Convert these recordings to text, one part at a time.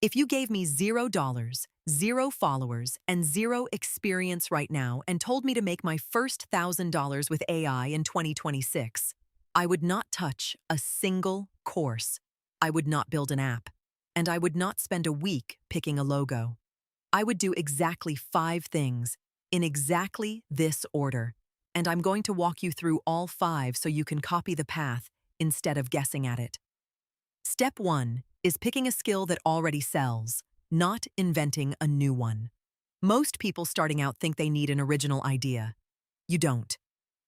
If you gave me $0, zero followers, and zero experience right now and told me to make my first $1,000 with AI in 2026, I would not touch a single course. I would not build an app. And I would not spend a week picking a logo. I would do exactly 5 things in exactly this order. And I'm going to walk you through all 5 so you can copy the path instead of guessing at it. Step 1 is picking a skill that already sells, not inventing a new one. Most people starting out think they need an original idea. You don't.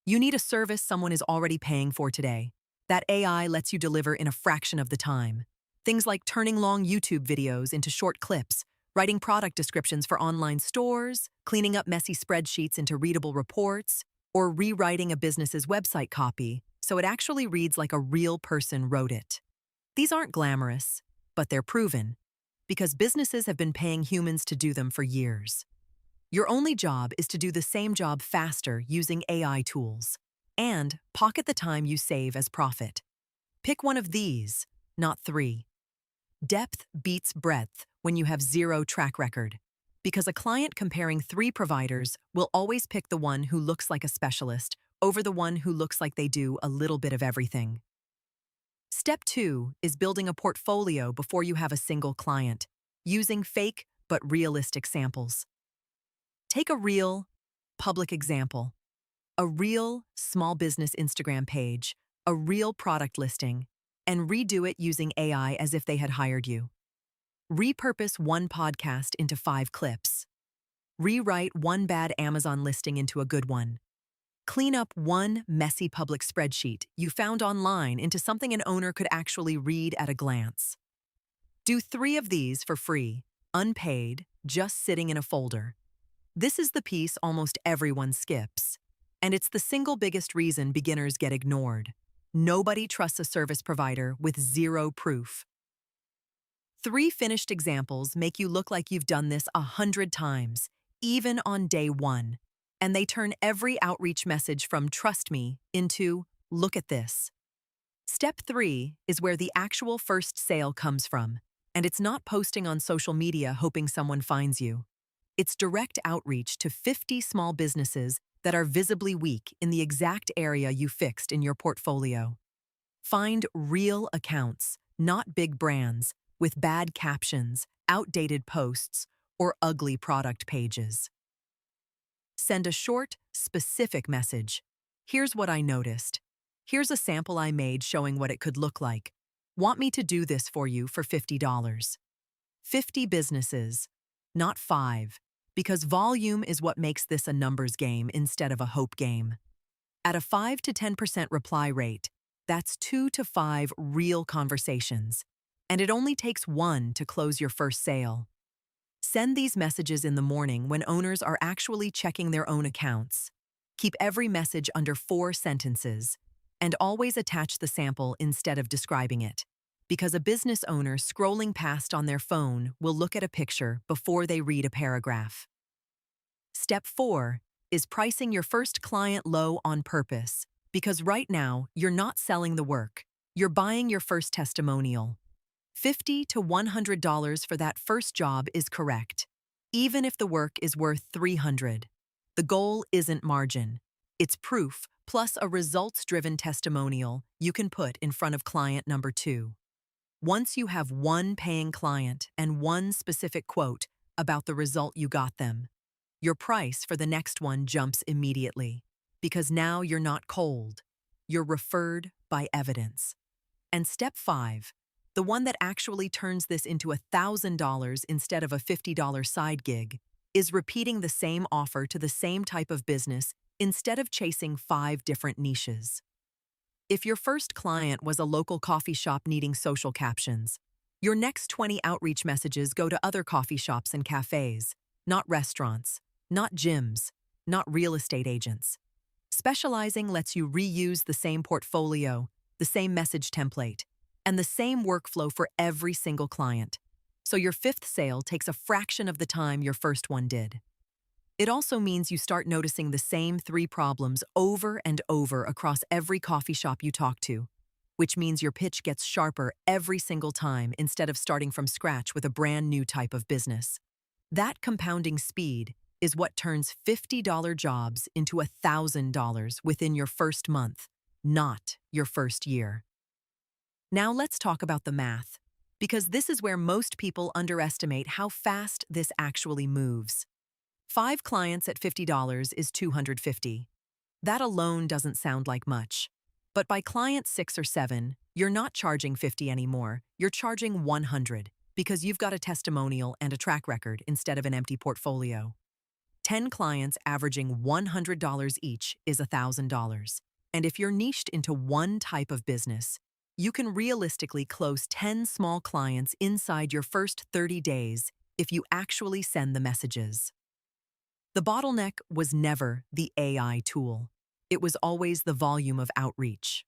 You need a service someone is already paying for today. That AI lets you deliver in a fraction of the time. Things like turning long YouTube videos into short clips, writing product descriptions for online stores, cleaning up messy spreadsheets into readable reports, or rewriting a business's website copy so it actually reads like a real person wrote it. These aren't glamorous, but they're proven, because businesses have been paying humans to do them for years. Your only job is to do the same job faster using AI tools, and pocket the time you save as profit. Pick one of these, not 3. Depth beats breadth when you have 0 track record, because a client comparing 3 providers will always pick the one who looks like a specialist over the one who looks like they do a little bit of everything. Step 2 is building a portfolio before you have a single client, using fake but realistic samples. Take a real, public example, a real small business Instagram page, a real product listing, and redo it using AI as if they had hired you. Repurpose one podcast into 5 clips. Rewrite one bad Amazon listing into a good one. Clean up one messy public spreadsheet you found online into something an owner could actually read at a glance. Do 3 of these for free, unpaid, just sitting in a folder. This is the piece almost everyone skips, and it's the single biggest reason beginners get ignored. Nobody trusts a service provider with 0 proof. 3 finished examples make you look like you've done this 100 times, even on day 1. And they turn every outreach message from "trust me" into "look at this." Step 3 is where the actual first sale comes from, and it's not posting on social media hoping someone finds you. It's direct outreach to 50 small businesses that are visibly weak in the exact area you fixed in your portfolio. Find real accounts, not big brands, with bad captions, outdated posts, or ugly product pages. Send a short, specific message. Here's what I noticed. Here's a sample I made showing what it could look like. Want me to do this for you for $50? 50 businesses, not 5, because volume is what makes this a numbers game instead of a hope game. At a 5 to 10% reply rate, that's 2 to 5 real conversations, and it only takes 1 to close your first sale. Send these messages in the morning when owners are actually checking their own accounts. Keep every message under 4 sentences, and always attach the sample instead of describing it, because a business owner scrolling past on their phone will look at a picture before they read a paragraph. Step 4 is pricing your first client low on purpose, because right now you're not selling the work, you're buying your first testimonial. $50 to $100 for that first job is correct, even if the work is worth $300. The goal isn't margin. It's proof plus a results-driven testimonial you can put in front of client number 2. Once you have 1 paying client and 1 specific quote about the result you got them, your price for the next one jumps immediately, because now you're not cold, you're referred by evidence. And step 5, the one that actually turns this into $1,000 instead of a $50 side gig, is repeating the same offer to the same type of business instead of chasing 5 different niches. If your first client was a local coffee shop needing social captions, your next 20 outreach messages go to other coffee shops and cafes, not restaurants, not gyms, not real estate agents. Specializing lets you reuse the same portfolio, the same message template, and the same workflow for every single client, so your 5th sale takes a fraction of the time your first one did. It also means you start noticing the same 3 problems over and over across every coffee shop you talk to, which means your pitch gets sharper every single time instead of starting from scratch with a brand new type of business. That compounding speed is what turns $50 jobs into $1,000 within your first month, not your first year. Now let's talk about the math, because this is where most people underestimate how fast this actually moves. 5 clients at $50 is $250. That alone doesn't sound like much. But by client 6 or 7, you're not charging $50 anymore, you're charging $100, because you've got a testimonial and a track record instead of an empty portfolio. 10 clients averaging $100 each is $1,000. And if you're niched into one type of business, you can realistically close 10 small clients inside your first 30 days if you actually send the messages. The bottleneck was never the AI tool. It was always the volume of outreach.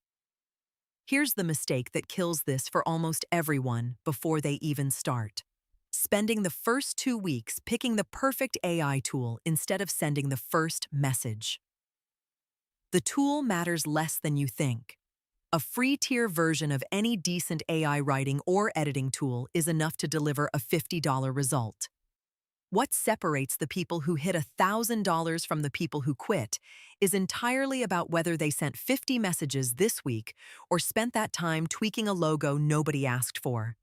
Here's the mistake that kills this for almost everyone before they even start: spending the first 2 weeks picking the perfect AI tool instead of sending the first message. The tool matters less than you think. A free tier version of any decent AI writing or editing tool is enough to deliver a $50 result. What separates the people who hit $1,000 from the people who quit is entirely about whether they sent 50 messages this week or spent that time tweaking a logo nobody asked for.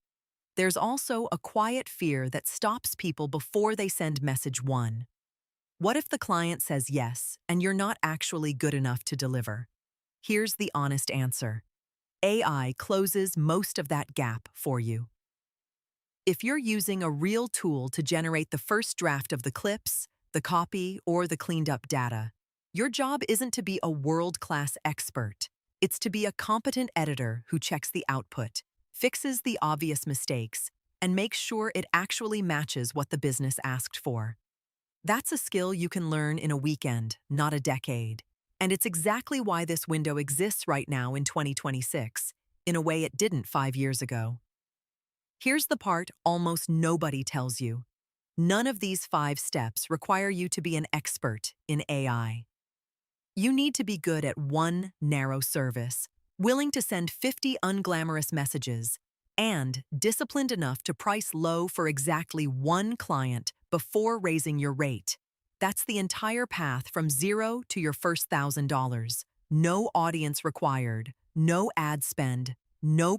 There's also a quiet fear that stops people before they send message 1. What if the client says yes and you're not actually good enough to deliver? Here's the honest answer: AI closes most of that gap for you. If you're using a real tool to generate the first draft of the clips, the copy, or the cleaned-up data, your job isn't to be a world-class expert. It's to be a competent editor who checks the output, fixes the obvious mistakes, and makes sure it actually matches what the business asked for. That's a skill you can learn in a weekend, not a decade. And it's exactly why this window exists right now in 2026, in a way it didn't 5 years ago. Here's the part almost nobody tells you. None of these 5 steps require you to be an expert in AI. You need to be good at one narrow service, willing to send 50 unglamorous messages, and disciplined enough to price low for exactly one client before raising your rate. That's the entire path from zero to your first $1,000. No audience required, no ad spend, no